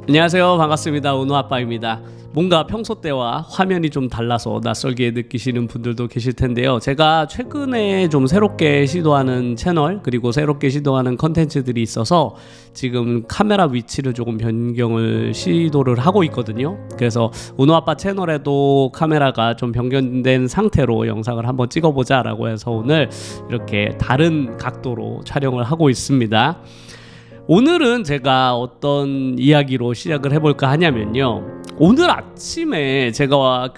안녕하세요. 반갑습니다. 은호아빠입니다. 뭔가 평소 때와 화면이 좀 달라서 낯설게 느끼시는 분들도 계실 텐데요. 제가 최근에 좀 새롭게 시도하는 채널 그리고 새롭게 시도하는 컨텐츠들이 있어서 지금 카메라 위치를 조금 변경을 시도를 하고 있거든요. 그래서 은호아빠 채널에도 카메라가 좀 변경된 상태로 영상을 한번 찍어보자 라고 해서 오늘 이렇게 다른 각도로 촬영을 하고 있습니다. 오늘은 제가 어떤 이야기로 시작을 해볼까 하냐면요, 오늘 아침에 제가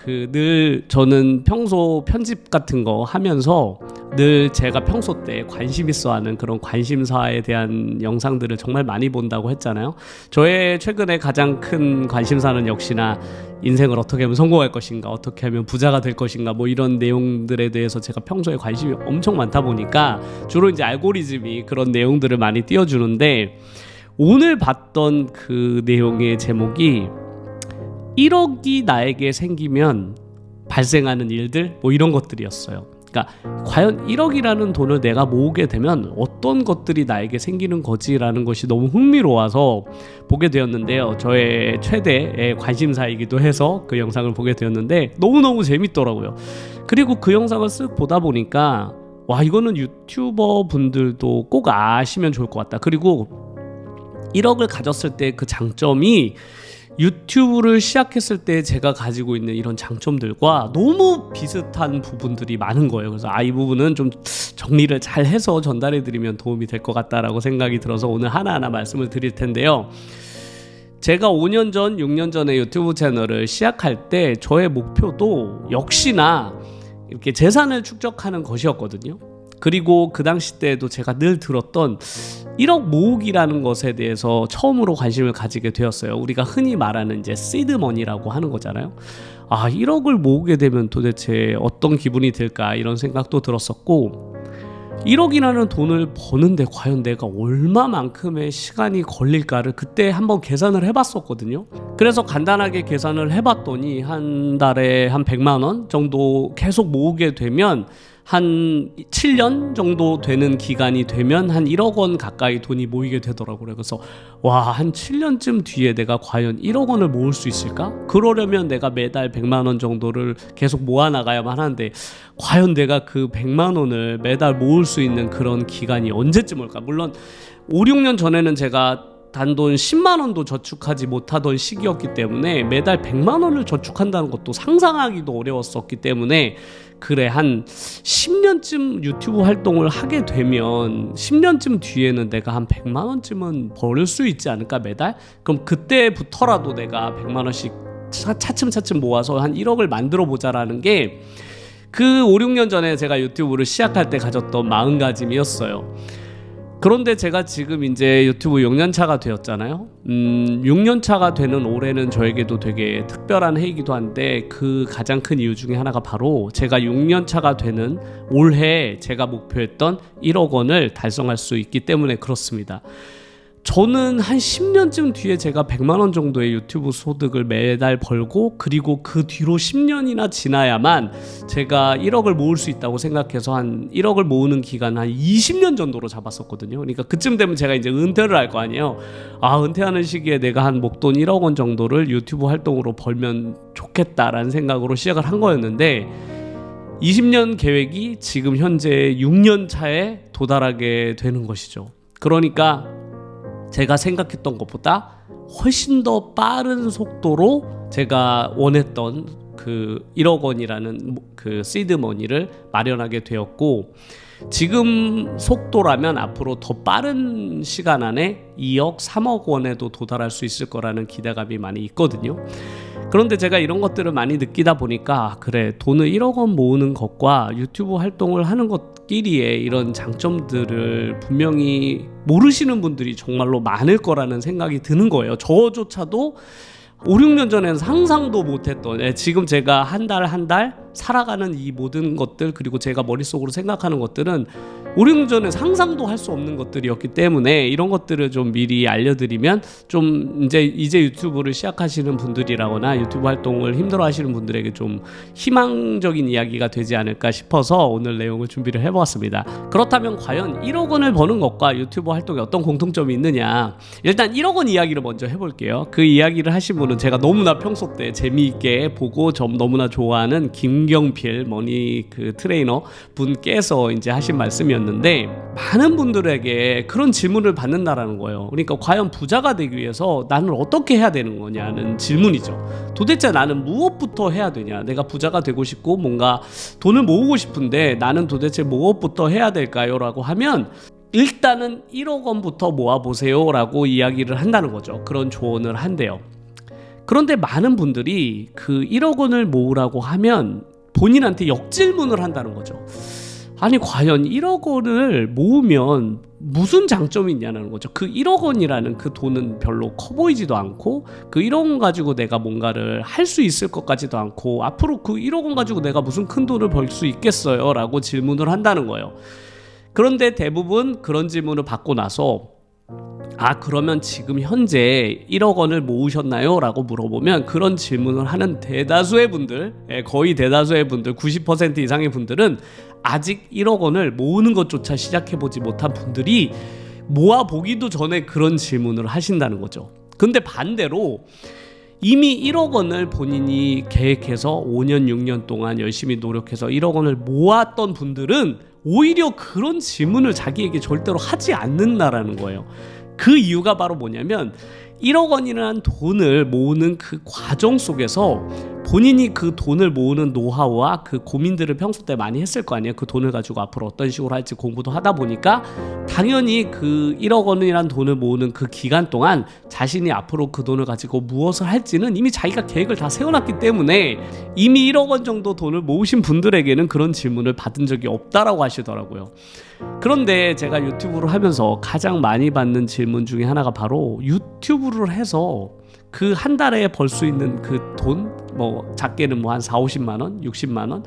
저는 평소 편집 같은 거 하면서 늘 제가 평소 때 관심 있어 하는 그런 관심사에 대한 영상들을 정말 많이 본다고 했잖아요. 저의 최근에 가장 큰 관심사는 역시나 인생을 어떻게 하면 성공할 것인가, 어떻게 하면 부자가 될 것인가, 뭐 이런 내용들에 대해서 제가 평소에 관심이 엄청 많다 보니까 주로 이제 알고리즘이 그런 내용들을 많이 띄워주는데, 오늘 봤던 그 내용의 제목이 1억이 나에게 생기면 발생하는 일들, 뭐 이런 것들이었어요. 그러니까 과연 1억이라는 돈을 내가 모으게 되면 어떤 것들이 나에게 생기는 거지라는 것이 너무 흥미로워서 보게 되었는데요. 저의 최대의 관심사이기도 해서 그 영상을 보게 되었는데 너무너무 재밌더라고요. 그리고 그 영상을 쓱 보다 보니까 와, 이거는 유튜버 분들도 꼭 아시면 좋을 것 같다. 그리고 1억을 가졌을 때 그 장점이 유튜브를 시작했을 때 제가 가지고 있는 이런 장점들과 너무 비슷한 부분들이 많은 거예요. 그래서 이 부분은 좀 정리를 잘 해서 전달해 드리면 도움이 될 것 같다라고 생각이 들어서 오늘 하나하나 말씀을 드릴 텐데요. 제가 5년 전, 6년 전에 유튜브 채널을 시작할 때 저의 목표도 역시나 이렇게 재산을 축적하는 것이었거든요. 그리고 그 당시 때에도 제가 늘 들었던 1억 모으기라는 것에 대해서 처음으로 관심을 가지게 되었어요. 우리가 흔히 말하는 이제 시드머니라고 하는 거잖아요. 1억을 모으게 되면 도대체 어떤 기분이 들까, 이런 생각도 들었었고, 1억이라는 돈을 버는데 과연 내가 얼마만큼의 시간이 걸릴까를 그때 한번 계산을 해봤었거든요. 그래서 간단하게 계산을 해봤더니 한 달에 한 100만 원 정도 계속 모으게 되면 한 7년 정도 되는 기간이 되면 한 1억 원 가까이 돈이 모이게 되더라고요. 그래서 한 7년쯤 뒤에 내가 과연 1억 원을 모을 수 있을까? 그러려면 내가 매달 100만 원 정도를 계속 모아나가야만 하는데, 과연 내가 그 100만 원을 매달 모을 수 있는 그런 기간이 언제쯤 올까? 물론 5, 6년 전에는 제가 단돈 10만 원도 저축하지 못하던 시기였기 때문에 매달 100만 원을 저축한다는 것도 상상하기도 어려웠었기 때문에, 그래, 한 10년쯤 유튜브 활동을 하게 되면 10년쯤 뒤에는 내가 한 100만 원쯤은 벌 수 있지 않을까, 매달? 그럼 그때부터라도 내가 100만 원씩 차츰차츰 모아서 한 1억을 만들어 보자라는 게 그 5, 6년 전에 제가 유튜브를 시작할 때 가졌던 마음가짐이었어요. 그런데 제가 지금 이제 유튜브 6년 차가 되었잖아요. 6년 차가 되는 올해는 저에게도 되게 특별한 해이기도 한데, 그 가장 큰 이유 중에 하나가 바로 제가 6년 차가 되는 올해 제가 목표했던 1억 원을 달성할 수 있기 때문에 그렇습니다. 저는 한 10년쯤 뒤에 제가 100만 원 정도의 유튜브 소득을 매달 벌고, 그리고 그 뒤로 10년이나 지나야만 제가 1억을 모을 수 있다고 생각해서 한 1억을 모으는 기간 한 20년 정도로 잡았었거든요. 그러니까 그쯤 되면 제가 이제 은퇴를 할 거 아니에요. 은퇴하는 시기에 내가 한 목돈 1억 원 정도를 유튜브 활동으로 벌면 좋겠다라는 생각으로 시작을 한 거였는데, 20년 계획이 지금 현재 6년 차에 도달하게 되는 것이죠. 그러니까 제가 생각했던 것보다 훨씬 더 빠른 속도로 제가 원했던 그 1억 원이라는 그 시드머니를 마련하게 되었고, 지금 속도라면 앞으로 더 빠른 시간 안에 2억, 3억 원에도 도달할 수 있을 거라는 기대감이 많이 있거든요. 그런데 제가 이런 것들을 많이 느끼다 보니까, 그래, 돈을 1억 원 모으는 것과 유튜브 활동을 하는 것끼리의 이런 장점들을 분명히 모르시는 분들이 정말로 많을 거라는 생각이 드는 거예요. 저조차도 5, 6년 전에는 상상도 못했던, 지금 제가 한 달 살아가는 이 모든 것들, 그리고 제가 머릿속으로 생각하는 것들은 오래전에 상상도 할 수 없는 것들이었기 때문에 이런 것들을 좀 미리 알려드리면 좀 이제 유튜브를 시작하시는 분들이라거나 유튜브 활동을 힘들어하시는 분들에게 좀 희망적인 이야기가 되지 않을까 싶어서 오늘 내용을 준비를 해보았습니다. 그렇다면 과연 1억 원을 버는 것과 유튜브 활동에 어떤 공통점이 있느냐, 일단 1억 원 이야기를 먼저 해볼게요. 그 이야기를 하신 분은 제가 너무나 평소 때 재미있게 보고 좀 너무나 좋아하는 김경필 머니 그 트레이너 분께서 이제 하신 말씀이었는데, 많은 분들에게 그런 질문을 받는다라는 거예요. 그러니까 과연 부자가 되기 위해서 나는 어떻게 해야 되는 거냐는 질문이죠. 도대체 나는 무엇부터 해야 되냐, 내가 부자가 되고 싶고 뭔가 돈을 모으고 싶은데 나는 도대체 무엇부터 해야 될까요? 라고 하면 일단은 1억 원부터 모아보세요 라고 이야기를 한다는 거죠. 그런 조언을 한대요. 그런데 많은 분들이 그 1억 원을 모으라고 하면 본인한테 역질문을 한다는 거죠. 아니 과연 1억 원을 모으면 무슨 장점이 있냐는 거죠. 그 1억 원이라는 그 돈은 별로 커 보이지도 않고, 그 1억 원 가지고 내가 뭔가를 할 수 있을 것 같지도 않고, 앞으로 그 1억 원 가지고 내가 무슨 큰 돈을 벌 수 있겠어요? 라고 질문을 한다는 거예요. 그런데 대부분 그런 질문을 받고 나서 그러면 지금 현재 1억 원을 모으셨나요? 라고 물어보면 그런 질문을 하는 대다수의 분들, 거의 대다수의 분들, 90% 이상의 분들은 아직 1억 원을 모으는 것조차 시작해보지 못한 분들이 모아보기도 전에 그런 질문을 하신다는 거죠. 근데 반대로 이미 1억 원을 본인이 계획해서 5년, 6년 동안 열심히 노력해서 1억 원을 모았던 분들은 오히려 그런 질문을 자기에게 절대로 하지 않는다라는 거예요. 그 이유가 바로 뭐냐면 1억 원이라는 돈을 모으는 그 과정 속에서 본인이 그 돈을 모으는 노하우와 그 고민들을 평소 때 많이 했을 거 아니에요. 그 돈을 가지고 앞으로 어떤 식으로 할지 공부도 하다 보니까 당연히 그 1억 원이라는 돈을 모으는 그 기간 동안 자신이 앞으로 그 돈을 가지고 무엇을 할지는 이미 자기가 계획을 다 세워놨기 때문에 이미 1억 원 정도 돈을 모으신 분들에게는 그런 질문을 받은 적이 없다라고 하시더라고요. 그런데 제가 유튜브를 하면서 가장 많이 받는 질문 중에 하나가 바로 유튜브를 해서 그 한 달에 벌 수 있는 그 돈, 뭐 작게는 뭐 한 40-50만 원, 60만 원,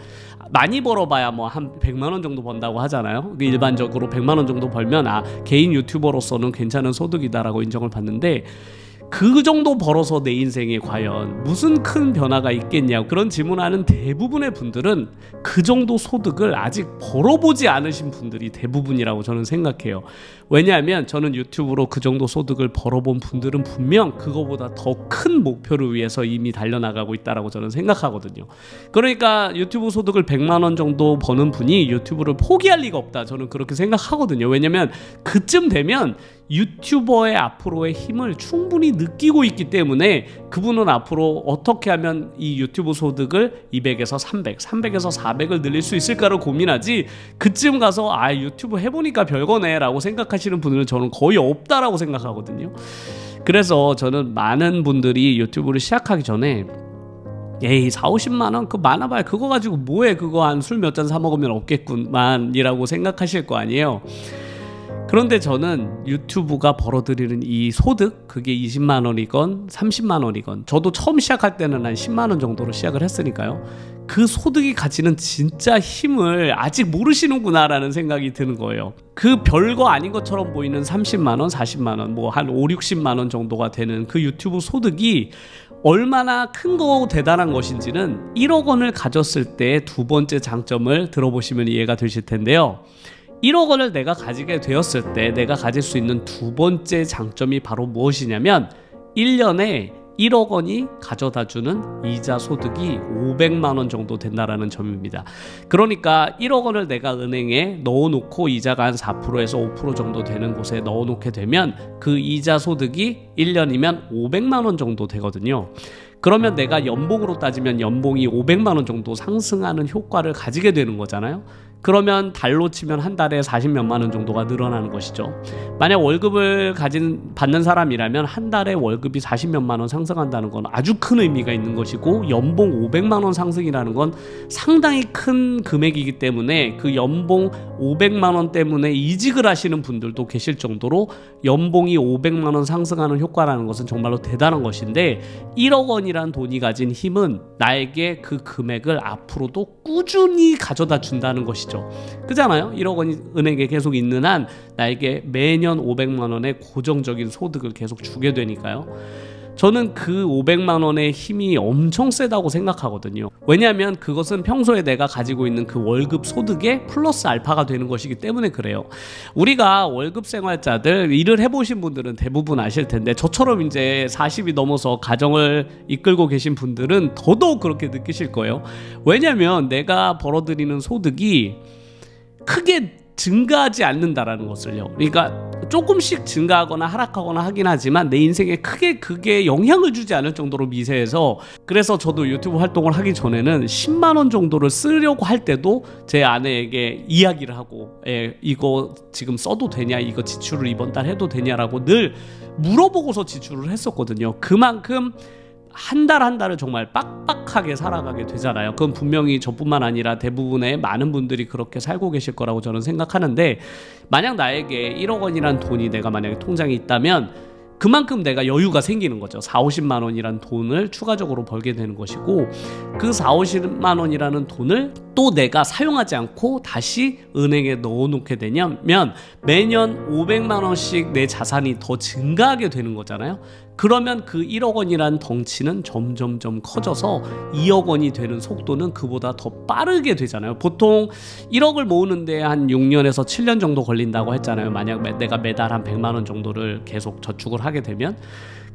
많이 벌어봐야 뭐 한 100만 원 정도 번다고 하잖아요. 일반적으로 100만 원 정도 벌면 개인 유튜버로서는 괜찮은 소득이다라고 인정을 받는데, 그 정도 벌어서 내 인생에 과연 무슨 큰 변화가 있겠냐고 그런 질문하는 대부분의 분들은 그 정도 소득을 아직 벌어보지 않으신 분들이 대부분이라고 저는 생각해요. 왜냐하면 저는 유튜브로 그 정도 소득을 벌어본 분들은 분명 그거보다 더 큰 목표를 위해서 이미 달려나가고 있다라고 저는 생각하거든요. 그러니까 유튜브 소득을 100만 원 정도 버는 분이 유튜브를 포기할 리가 없다, 저는 그렇게 생각하거든요. 왜냐면 그쯤 되면 유튜버의 앞으로의 힘을 충분히 느끼고 있기 때문에 그분은 앞으로 어떻게 하면 이 유튜브 소득을 200에서 300, 300에서 400을 늘릴 수 있을까를 고민하지, 그쯤 가서 유튜브 해보니까 별거네 라고 생각하시는 분들은 저는 거의 없다라고 생각하거든요. 그래서 저는 많은 분들이 유튜브를 시작하기 전에 40-50만 원? 그거 많아봐야 그거 가지고 뭐해, 그거 한 술 몇 잔 사 먹으면 없겠구만 이라고 생각하실 거 아니에요. 그런데 저는 유튜브가 벌어들이는 이 소득, 그게 20만 원이건 30만 원이건, 저도 처음 시작할 때는 한 10만 원 정도로 시작을 했으니까요. 그 소득이 가지는 진짜 힘을 아직 모르시는구나 라는 생각이 드는 거예요. 그 별거 아닌 것처럼 보이는 30만 원, 40만 원, 뭐 한 5-60만 원 정도가 되는 그 유튜브 소득이 얼마나 큰 거고 대단한 것인지는 1억 원을 가졌을 때 두 번째 장점을 들어보시면 이해가 되실 텐데요. 1억 원을 내가 가지게 되었을 때 내가 가질 수 있는 두 번째 장점이 바로 무엇이냐면 1년에 1억 원이 가져다주는 이자 소득이 500만 원 정도 된다라는 점입니다. 그러니까 1억 원을 내가 은행에 넣어놓고 이자가 한 4%에서 5% 정도 되는 곳에 넣어놓게 되면 그 이자 소득이 1년이면 500만 원 정도 되거든요. 그러면 내가 연봉으로 따지면 연봉이 500만 원 정도 상승하는 효과를 가지게 되는 거잖아요. 그러면 달로 치면 한 달에 40몇만 원 정도가 늘어나는 것이죠. 만약 월급을 받는 사람이라면 한 달에 월급이 40몇만 원 상승한다는 건 아주 큰 의미가 있는 것이고, 연봉 500만 원 상승이라는 건 상당히 큰 금액이기 때문에 그 연봉 500만 원 때문에 이직을 하시는 분들도 계실 정도로 연봉이 500만 원 상승하는 효과라는 것은 정말로 대단한 것인데, 1억 원이 원이란 돈이 가진 힘은 나에게 그 금액을 앞으로도 꾸준히 가져다 준다는 것이죠. 그잖아요. 1억 원이 은행에 계속 있는 한 나에게 매년 500만 원의 고정적인 소득을 계속 주게 되니까요. 저는 그 500만 원의 힘이 엄청 세다고 생각하거든요. 왜냐하면 그것은 평소에 내가 가지고 있는 그 월급 소득에 플러스 알파가 되는 것이기 때문에 그래요. 우리가 월급 생활자들, 일을 해보신 분들은 대부분 아실 텐데, 저처럼 이제 40이 넘어서 가정을 이끌고 계신 분들은 더더욱 그렇게 느끼실 거예요. 왜냐하면 내가 벌어들이는 소득이 크게 증가하지 않는다라는 것을요. 그러니까 조금씩 증가하거나 하락하거나 하긴 하지만 내 인생에 크게 그게 영향을 주지 않을 정도로 미세해서, 그래서 저도 유튜브 활동을 하기 전에는 10만 원 정도를 쓰려고 할 때도 제 아내에게 이야기를 하고, 이거 지금 써도 되냐, 이거 지출을 이번 달 해도 되냐라고 늘 물어보고서 지출을 했었거든요. 그만큼 한 달 한 달을 정말 빡빡하게 살아가게 되잖아요. 그건 분명히 저뿐만 아니라 대부분의 많은 분들이 그렇게 살고 계실 거라고 저는 생각하는데, 만약 나에게 1억 원이란 돈이 내가 만약에 통장에 있다면 그만큼 내가 여유가 생기는 거죠. 4, 50만 원이란 돈을 추가적으로 벌게 되는 것이고, 그 4, 50만 원이라는 돈을 또 내가 사용하지 않고 다시 은행에 넣어놓게 되면 매년 500만 원씩 내 자산이 더 증가하게 되는 거잖아요. 그러면 그 1억 원이란 덩치는 점점점 커져서 2억 원이 되는 속도는 그보다 더 빠르게 되잖아요. 보통 1억을 모으는데 한 6년에서 7년 정도 걸린다고 했잖아요. 만약 내가 매달 한 100만 원 정도를 계속 저축을 하게 되면.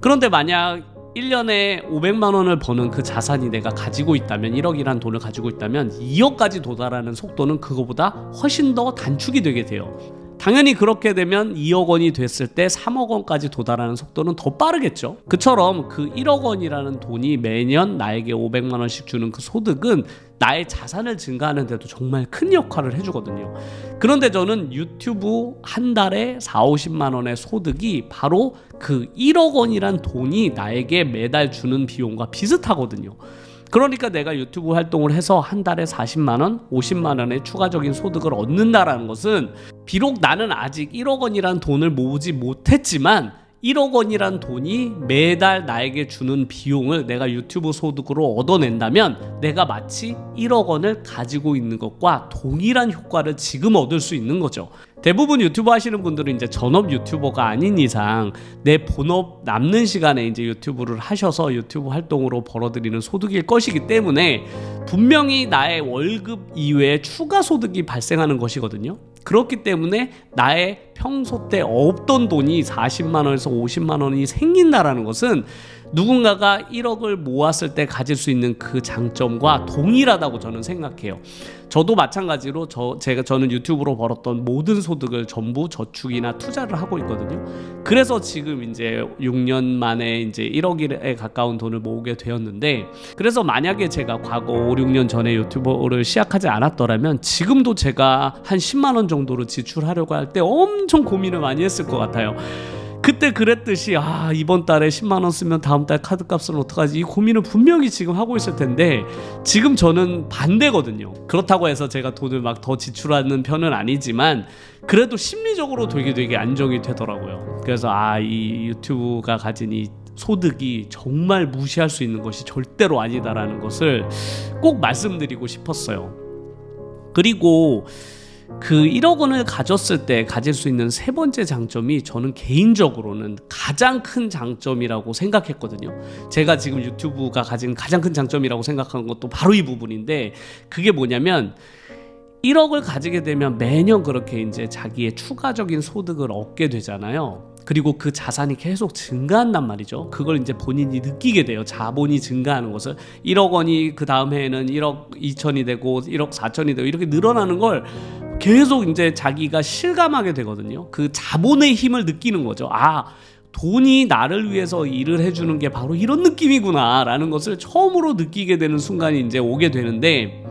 그런데 만약 1년에 500만 원을 버는 그 자산이 내가 가지고 있다면, 1억이란 돈을 가지고 있다면 2억까지 도달하는 속도는 그거보다 훨씬 더 단축이 되게 돼요. 당연히 그렇게 되면 2억 원이 됐을 때 3억 원까지 도달하는 속도는 더 빠르겠죠. 그처럼 그 1억 원이라는 돈이 매년 나에게 500만 원씩 주는 그 소득은 나의 자산을 증가하는 데도 정말 큰 역할을 해주거든요. 그런데 저는 유튜브 한 달에 4, 50만 원의 소득이 바로 그 1억 원이란 돈이 나에게 매달 주는 비용과 비슷하거든요. 그러니까 내가 유튜브 활동을 해서 한 달에 40만 원, 50만 원의 추가적인 소득을 얻는다라는 것은, 비록 나는 아직 1억 원이란 돈을 모으지 못했지만 1억 원이란 돈이 매달 나에게 주는 비용을 내가 유튜브 소득으로 얻어낸다면 내가 마치 1억 원을 가지고 있는 것과 동일한 효과를 지금 얻을 수 있는 거죠. 대부분 유튜브 하시는 분들은 이제 전업 유튜버가 아닌 이상 내 본업 남는 시간에 이제 유튜브를 하셔서 유튜브 활동으로 벌어들이는 소득일 것이기 때문에 분명히 나의 월급 이외에 추가 소득이 발생하는 것이거든요. 그렇기 때문에 나의 평소 때 없던 돈이 40만 원에서 50만 원이 생긴다라는 것은 누군가가 1억을 모았을 때 가질 수 있는 그 장점과 동일하다고 저는 생각해요. 저도 마찬가지로 저는 유튜브로 벌었던 모든 소득을 전부 저축이나 투자를 하고 있거든요. 그래서 지금 이제 6년 만에 이제 1억에 가까운 돈을 모으게 되었는데, 그래서 만약에 제가 과거 5, 6년 전에 유튜브를 시작하지 않았더라면 지금도 제가 한 10만 원 정도로 지출하려고 할 때 엄청 고민을 많이 했을 것 같아요. 그때 그랬듯이 이번 달에 10만 원 쓰면 다음 달 카드값은 어떡하지, 이 고민을 분명히 지금 하고 있을 텐데, 지금 저는 반대거든요. 그렇다고 해서 제가 돈을 막 더 지출하는 편은 아니지만 그래도 심리적으로 되게 안정이 되더라고요. 그래서 이 유튜브가 가진 이 소득이 정말 무시할 수 있는 것이 절대로 아니다라는 것을 꼭 말씀드리고 싶었어요. 그리고 그 1억 원을 가졌을 때 가질 수 있는 세 번째 장점이 저는 개인적으로는 가장 큰 장점이라고 생각했거든요. 제가 지금 유튜브가 가진 가장 큰 장점이라고 생각한 것도 바로 이 부분인데, 그게 뭐냐면 1억을 가지게 되면 매년 그렇게 이제 자기의 추가적인 소득을 얻게 되잖아요. 그리고 그 자산이 계속 증가한단 말이죠. 그걸 이제 본인이 느끼게 돼요. 자본이 증가하는 것을. 1억 원이 그 다음 해에는 1억 2천이 되고 1억 4천이 되고 이렇게 늘어나는 걸 계속 이제 자기가 실감하게 되거든요. 그 자본의 힘을 느끼는 거죠. 돈이 나를 위해서 일을 해주는 게 바로 이런 느낌이구나 라는 것을 처음으로 느끼게 되는 순간이 이제 오게 되는데,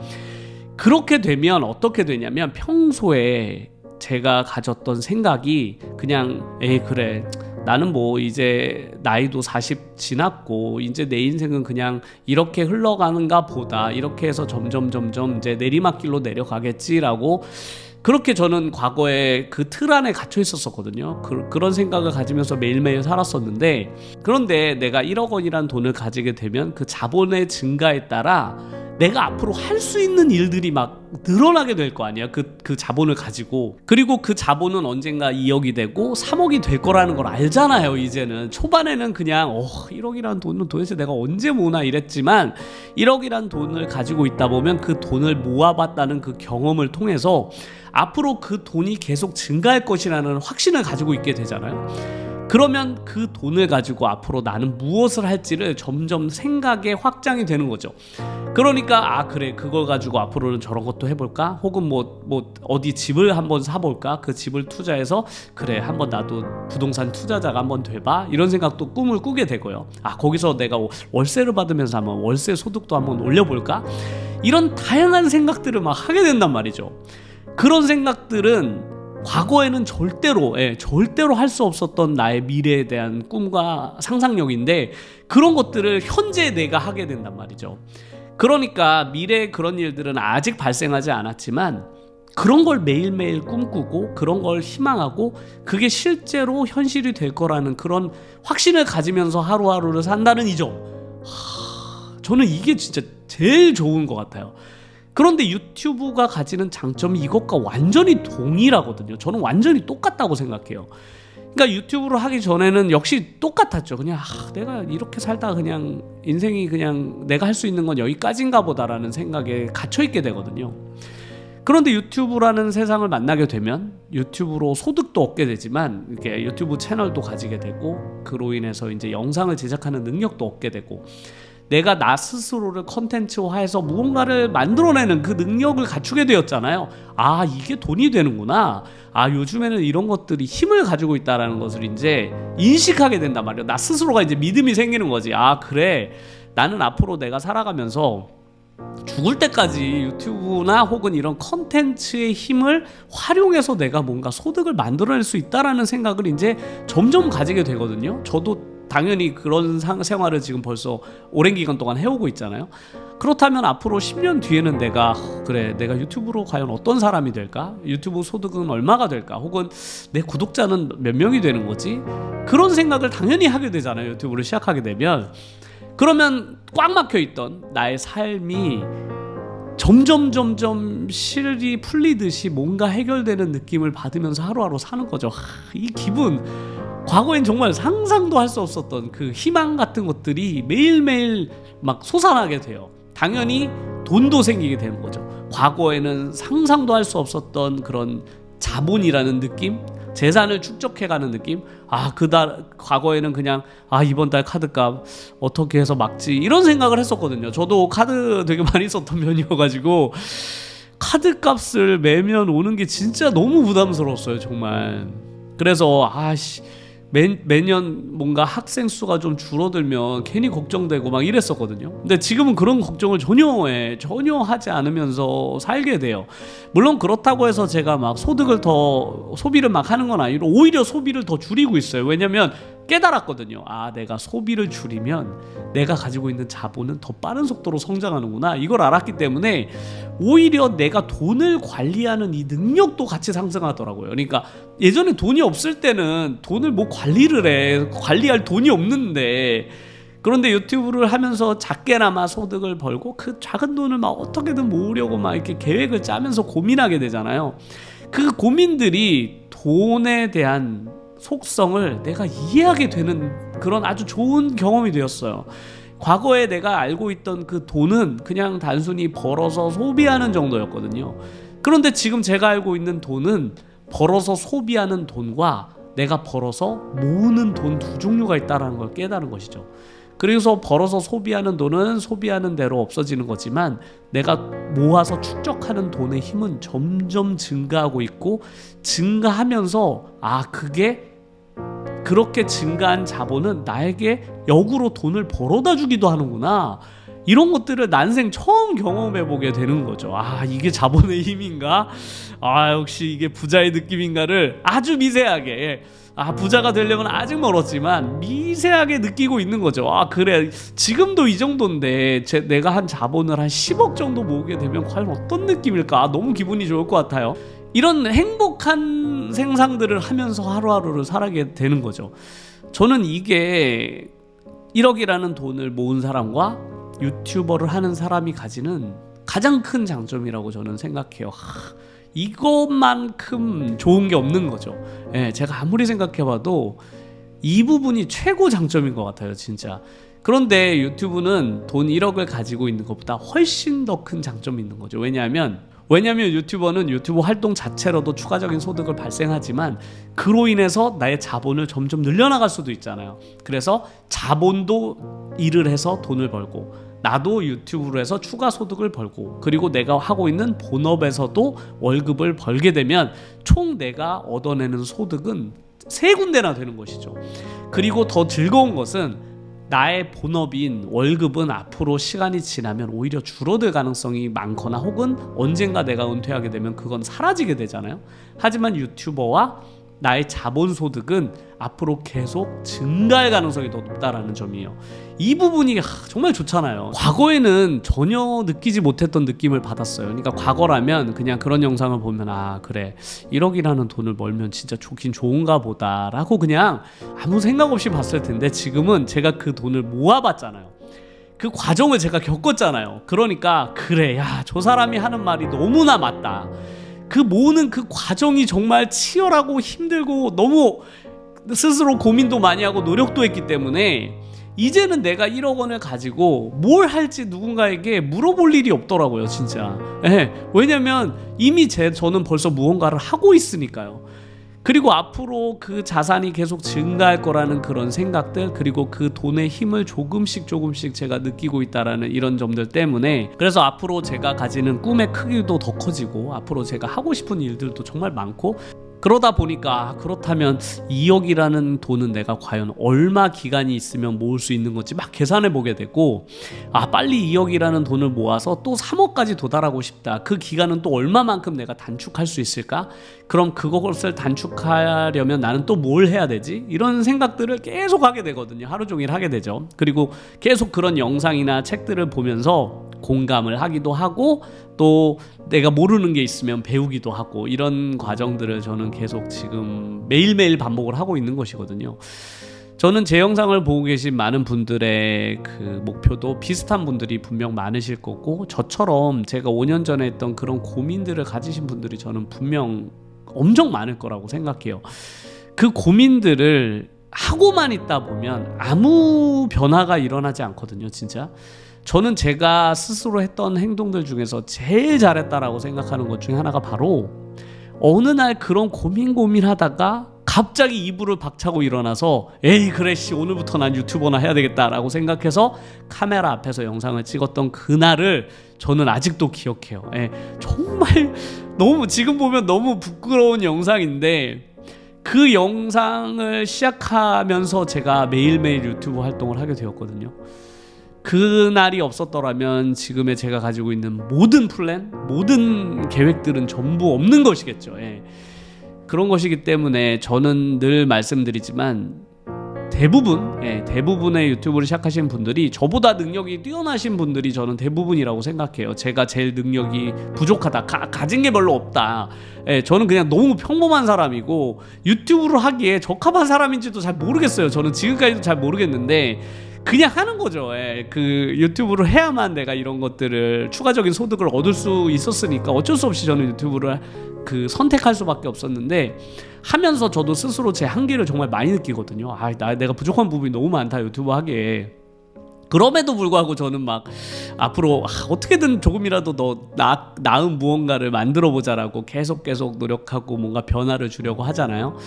그렇게 되면 어떻게 되냐면 평소에 제가 가졌던 생각이 그냥 그래, 나는 뭐 이제 나이도 40 지났고 이제 내 인생은 그냥 이렇게 흘러가는가 보다, 이렇게 해서 점점 이제 내리막길로 내려가겠지라고 그렇게 저는 과거에 그 틀 안에 갇혀 있었거든요. 그런 생각을 가지면서 매일매일 살았었는데, 그런데 내가 1억 원이란 돈을 가지게 되면 그 자본의 증가에 따라 내가 앞으로 할 수 있는 일들이 막 늘어나게 될 거 아니야. 그 자본을 가지고. 그리고 그 자본은 언젠가 2억이 되고 3억이 될 거라는 걸 알잖아요. 이제는 초반에는 그냥 1억이라는 돈은 도대체 내가 언제 모으나 이랬지만, 1억이라는 돈을 가지고 있다 보면 그 돈을 모아봤다는 그 경험을 통해서 앞으로 그 돈이 계속 증가할 것이라는 확신을 가지고 있게 되잖아요. 그러면 그 돈을 가지고 앞으로 나는 무엇을 할지를 점점 생각에 확장이 되는 거죠. 그러니까 그래, 그걸 가지고 앞으로는 저런 것도 해볼까? 혹은 뭐 어디 집을 한번 사볼까? 그 집을 투자해서 그래, 한번 나도 부동산 투자자가 한번 돼봐, 이런 생각도 꿈을 꾸게 되고요. 거기서 내가 월세를 받으면서 한번 월세 소득도 한번 올려볼까? 이런 다양한 생각들을 막 하게 된단 말이죠. 그런 생각들은 과거에는 절대로 할 수 없었던 나의 미래에 대한 꿈과 상상력인데, 그런 것들을 현재 내가 하게 된단 말이죠. 그러니까 미래에 그런 일들은 아직 발생하지 않았지만 그런 걸 매일매일 꿈꾸고 그런 걸 희망하고 그게 실제로 현실이 될 거라는 그런 확신을 가지면서 하루하루를 산다는 이 점, 저는 이게 진짜 제일 좋은 것 같아요. 그런데 유튜브가 가지는 장점이 이것과 완전히 동일하거든요. 저는 완전히 똑같다고 생각해요. 그러니까 유튜브를 하기 전에는 역시 똑같았죠. 그냥 내가 이렇게 살다가 그냥 인생이 그냥 내가 할 수 있는 건 여기까지인가 보다라는 생각에 갇혀있게 되거든요. 그런데 유튜브라는 세상을 만나게 되면 유튜브로 소득도 얻게 되지만 이렇게 유튜브 채널도 가지게 되고, 그로 인해서 이제 영상을 제작하는 능력도 얻게 되고, 내가 나 스스로를 컨텐츠화해서 무언가를 만들어내는 그 능력을 갖추게 되었잖아요. 이게 돈이 되는구나. 요즘에는 이런 것들이 힘을 가지고 있다라는 것을 이제 인식하게 된단 말이에요. 나 스스로가 이제 믿음이 생기는 거지. 그래, 나는 앞으로 내가 살아가면서 죽을 때까지 유튜브나 혹은 이런 컨텐츠의 힘을 활용해서 내가 뭔가 소득을 만들어낼 수 있다라는 생각을 이제 점점 가지게 되거든요. 저도 당연히 그런 생활을 지금 벌써 오랜 기간 동안 해오고 있잖아요. 그렇다면 앞으로 10년 뒤에는 내가 유튜브로 과연 어떤 사람이 될까? 유튜브 소득은 얼마가 될까? 혹은 내 구독자는 몇 명이 되는 거지? 그런 생각을 당연히 하게 되잖아요. 유튜브를 시작하게 되면. 그러면 꽉 막혀있던 나의 삶이 점점 실이 풀리듯이 뭔가 해결되는 느낌을 받으면서 하루하루 사는 거죠. 이 기분, 과거엔 정말 상상도 할 수 없었던 그 희망 같은 것들이 매일매일 막 솟아나게 돼요. 당연히 돈도 생기게 되는 거죠. 과거에는 상상도 할 수 없었던 그런 자본이라는 느낌, 재산을 축적해가는 느낌. 과거에는 그냥 이번 달 카드값 어떻게 해서 막지, 이런 생각을 했었거든요. 저도 카드 되게 많이 썼던 편이어가지고 카드값을 매면 오는 게 진짜 너무 부담스러웠어요, 정말. 그래서 매년 뭔가 학생 수가 좀 줄어들면 괜히 걱정되고 막 이랬었거든요. 근데 지금은 그런 걱정을 전혀 하지 않으면서 살게 돼요. 물론 그렇다고 해서 제가 막 소비를 막 하는 건 아니고 오히려 소비를 더 줄이고 있어요. 왜냐면 깨달았거든요. 내가 소비를 줄이면 내가 가지고 있는 자본은 더 빠른 속도로 성장하는구나, 이걸 알았기 때문에 오히려 내가 돈을 관리하는 이 능력도 같이 상승하더라고요. 그러니까 예전에 돈이 없을 때는 돈을 뭐 관리할 돈이 없는데, 그런데 유튜브를 하면서 작게나마 소득을 벌고 그 작은 돈을 막 어떻게든 모으려고 막 이렇게 계획을 짜면서 고민하게 되잖아요. 그 고민들이 돈에 대한 속성을 내가 이해하게 되는 그런 아주 좋은 경험이 되었어요. 과거에 내가 알고 있던 그 돈은 그냥 단순히 벌어서 소비하는 정도였거든요. 그런데 지금 제가 알고 있는 돈은 벌어서 소비하는 돈과 내가 벌어서 모으는 돈 두 종류가 있다는 걸 깨달은 것이죠. 그래서 벌어서 소비하는 돈은 소비하는 대로 없어지는 거지만, 내가 모아서 축적하는 돈의 힘은 점점 증가하고 있고, 증가하면서 그렇게 증가한 자본은 나에게 역으로 돈을 벌어다 주기도 하는구나, 이런 것들을 난생 처음 경험해보게 되는 거죠. 이게 자본의 힘인가? 역시 이게 부자의 느낌인가를 아주 미세하게, 부자가 되려면 아직 멀었지만 미세하게 느끼고 있는 거죠. 그래, 지금도 이 정도인데 내가 한 자본을 한 10억 정도 모으게 되면 과연 어떤 느낌일까? 너무 기분이 좋을 것 같아요. 이런 행복한 생상들을 하면서 하루하루를 살아가게 되는 거죠. 저는 이게 1억이라는 돈을 모은 사람과 유튜버를 하는 사람이 가지는 가장 큰 장점이라고 저는 생각해요. 이것만큼 좋은 게 없는 거죠. 예, 제가 아무리 생각해봐도 이 부분이 최고 장점인 것 같아요, 진짜. 그런데 유튜브는 돈 1억을 가지고 있는 것보다 훨씬 더 큰 장점이 있는 거죠. 왜냐하면 유튜버는 유튜브 활동 자체로도 추가적인 소득을 발생하지만 그로 인해서 나의 자본을 점점 늘려나갈 수도 있잖아요. 그래서 자본도 일을 해서 돈을 벌고 나도 유튜브로 해서 추가 소득을 벌고 그리고 내가 하고 있는 본업에서도 월급을 벌게 되면 총 내가 얻어내는 소득은 3군데나 되는 것이죠. 그리고 더 즐거운 것은 나의 본업인 월급은 앞으로 시간이 지나면 오히려 줄어들 가능성이 많거나 혹은 언젠가 내가 은퇴하게 되면 그건 사라지게 되잖아요. 하지만 유튜버와 나의 자본소득은 앞으로 계속 증가할 가능성이 더 높다라는 점이에요. 이 부분이 정말 좋잖아요. 과거에는 전혀 느끼지 못했던 느낌을 받았어요. 그러니까 과거라면 그냥 그런 영상을 보면 아 그래 1억이라는 돈을 벌면 진짜 좋긴 좋은가 보다 라고 그냥 아무 생각 없이 봤을 텐데 지금은 제가 그 돈을 모아봤잖아요. 그 과정을 제가 겪었잖아요. 그러니까 그래 야 저 사람이 하는 말이 너무나 맞다. 그 모으는 그 과정이 정말 치열하고 힘들고 너무 스스로 고민도 많이 하고 노력도 했기 때문에 이제는 내가 1억 원을 가지고 뭘 할지 누군가에게 물어볼 일이 없더라고요, 진짜. 네, 왜냐면 이미 저는 벌써 무언가를 하고 있으니까요. 그리고 앞으로 그 자산이 계속 증가할 거라는 그런 생각들 그리고 그 돈의 힘을 조금씩 제가 느끼고 있다라는 이런 점들 때문에 그래서 앞으로 제가 가지는 꿈의 크기도 더 커지고 앞으로 제가 하고 싶은 일들도 정말 많고 그러다 보니까 그렇다면 2억이라는 돈은 내가 과연 얼마 기간이 있으면 모을 수 있는 건지 막 계산해 보게 되고 빨리 2억이라는 돈을 모아서 또 3억까지 도달하고 싶다. 그 기간은 또 얼마만큼 내가 단축할 수 있을까? 그럼 그것을 단축하려면 나는 또 뭘 해야 되지? 이런 생각들을 계속 하게 되거든요. 하루 종일 하게 되죠. 그리고 계속 그런 영상이나 책들을 보면서 공감을 하기도 하고 또 내가 모르는 게 있으면 배우기도 하고 이런 과정들을 저는 계속 지금 매일매일 반복을 하고 있는 것이거든요. 저는 제 영상을 보고 계신 많은 분들의 그 목표도 비슷한 분들이 분명 많으실 거고 저처럼 제가 5년 전에 했던 그런 고민들을 가지신 분들이 저는 분명 엄청 많을 거라고 생각해요. 그 고민들을 하고만 있다 보면 아무 변화가 일어나지 않거든요, 진짜. 저는 제가 스스로 했던 행동들 중에서 제일 잘했다라고 생각하는 것 중에 하나가 바로 어느 날 그런 고민하다가 갑자기 이불을 박차고 일어나서 에이 그래 씨 오늘부터 난 유튜버나 해야 되겠다라고 생각해서 카메라 앞에서 영상을 찍었던 그날을 저는 아직도 기억해요. 정말 너무 지금 보면 너무 부끄러운 영상인데 그 영상을 시작하면서 제가 매일매일 유튜브 활동을 하게 되었거든요. 그날이 없었더라면 지금의 제가 가지고 있는 모든 플랜, 모든 계획들은 전부 없는 것이겠죠. 그런 것이기 때문에 저는 늘 말씀드리지만 대부분의 유튜브를 시작하신 분들이 저보다 능력이 뛰어나신 분들이 저는 대부분이라고 생각해요. 제가 제일 능력이 부족하다, 가진 게 별로 없다. 저는 그냥 너무 평범한 사람이고 유튜브를 하기에 적합한 사람인지도 잘 모르겠어요. 저는 지금까지도 잘 모르겠는데 그냥 하는 거죠. 그 유튜브를 해야만 내가 이런 것들을 추가적인 소득을 얻을 수 있었으니까 어쩔 수 없이 저는 유튜브를 선택할 수밖에 없었는데 하면서 저도 스스로 제 한계를 정말 많이 느끼거든요. 내가 부족한 부분이 너무 많다 유튜브 하기에. 그럼에도 불구하고 저는 막 앞으로 어떻게든 조금이라도 더 나은 무언가를 만들어 보자라고 계속 노력하고 뭔가 변화를 주려고 하잖아요.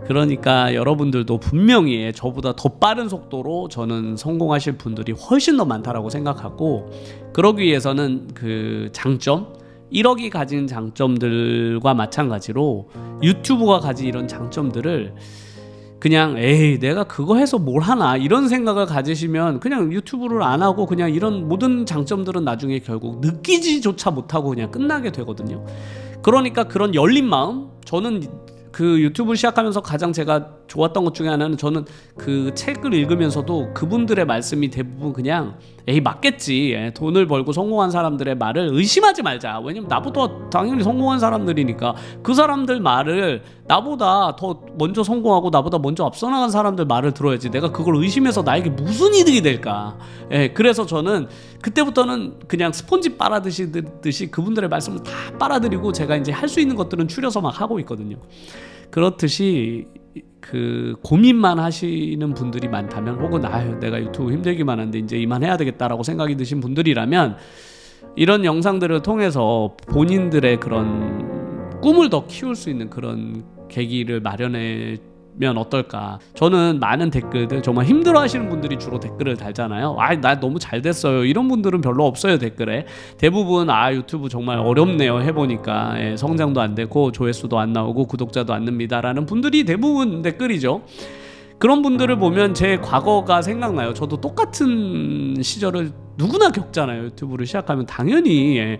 그러니까 여러분들도 분명히 저보다 더 빠른 속도로 저는 성공하실 분들이 훨씬 더 많다라고 생각하고 그러기 위해서는 그 장점 1억이 가진 장점들과 마찬가지로 유튜브가 가진 이런 장점들을 그냥 내가 그거 해서 뭘 하나 이런 생각을 가지시면 그냥 유튜브를 안 하고 그냥 이런 모든 장점들은 나중에 결국 느끼지조차 못하고 그냥 끝나게 되거든요. 그러니까 그런 열린 마음 저는 그 유튜브 시작하면서 가장 제가 좋았던 것 중에 하나는 저는 그 책을 읽으면서도 그분들의 말씀이 대부분 그냥 에이 맞겠지, 돈을 벌고 성공한 사람들의 말을 의심하지 말자. 왜냐면 나보다 당연히 성공한 사람들이니까 그 사람들 말을, 나보다 더 먼저 성공하고 나보다 먼저 앞서 나간 사람들 말을 들어야지 내가 그걸 의심해서 나에게 무슨 이득이 될까. 그래서 저는 그때부터는 그냥 스폰지 빨아드시듯이 그분들의 말씀을 다 빨아들이고 제가 이제 할 수 있는 것들은 추려서 막 하고 있거든요. 그렇듯이 그 고민만 하시는 분들이 많다면, 혹은 내가 유튜브 힘들기만 한데 이제 이만해야 되겠다라고 생각이 드신 분들이라면, 이런 영상들을 통해서 본인들의 그런 꿈을 더 키울 수 있는 그런 계기를 마련하면 어떨까. 저는 많은 댓글들, 정말 힘들어하시는 분들이 주로 댓글을 달잖아요. 나 너무 잘 됐어요, 이런 분들은 별로 없어요. 댓글에 대부분 유튜브 정말 어렵네요, 해보니까 성장도 안 되고 조회수도 안 나오고 구독자도 안 늡니다 라는 분들이 대부분 댓글이죠. 그런 분들을 보면 제 과거가 생각나요. 저도 똑같은 시절을 누구나 겪잖아요. 유튜브를 시작하면 당연히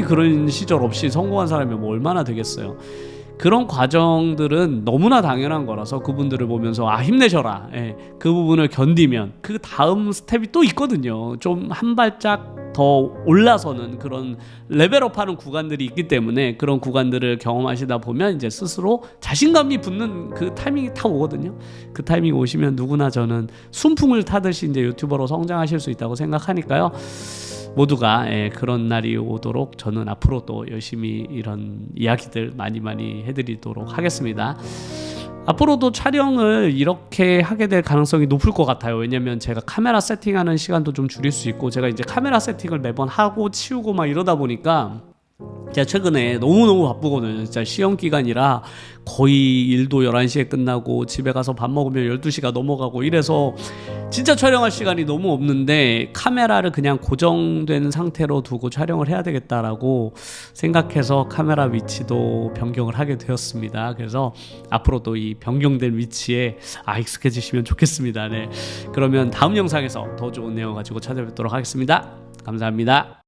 그런 시절 없이 성공한 사람이 뭐 얼마나 되겠어요. 그런 과정들은 너무나 당연한 거라서 그분들을 보면서 힘내셔라, 그 부분을 견디면 그 다음 스텝이 또 있거든요. 좀 한 발짝 더 올라서는 그런 레벨업하는 구간들이 있기 때문에, 그런 구간들을 경험하시다 보면 이제 스스로 자신감이 붙는 그 타이밍이 다 오거든요. 그 타이밍이 오시면 누구나 저는 순풍을 타듯이 이제 유튜버로 성장하실 수 있다고 생각하니까요. 모두가 그런 날이 오도록 저는 앞으로 또 열심히 이런 이야기들 많이 해드리도록 하겠습니다. 앞으로도 촬영을 이렇게 하게 될 가능성이 높을 것 같아요. 왜냐면 제가 카메라 세팅하는 시간도 좀 줄일 수 있고, 제가 이제 카메라 세팅을 매번 하고 치우고 막 이러다 보니까 제가 최근에 너무너무 바쁘거든요. 진짜 시험 기간이라 거의 일도 11시에 끝나고 집에 가서 밥 먹으면 12시가 넘어가고 이래서 진짜 촬영할 시간이 너무 없는데, 카메라를 그냥 고정된 상태로 두고 촬영을 해야 되겠다라고 생각해서 카메라 위치도 변경을 하게 되었습니다. 그래서 앞으로도 이 변경된 위치에 익숙해지시면 좋겠습니다. 그러면 다음 영상에서 더 좋은 내용 가지고 찾아뵙도록 하겠습니다. 감사합니다.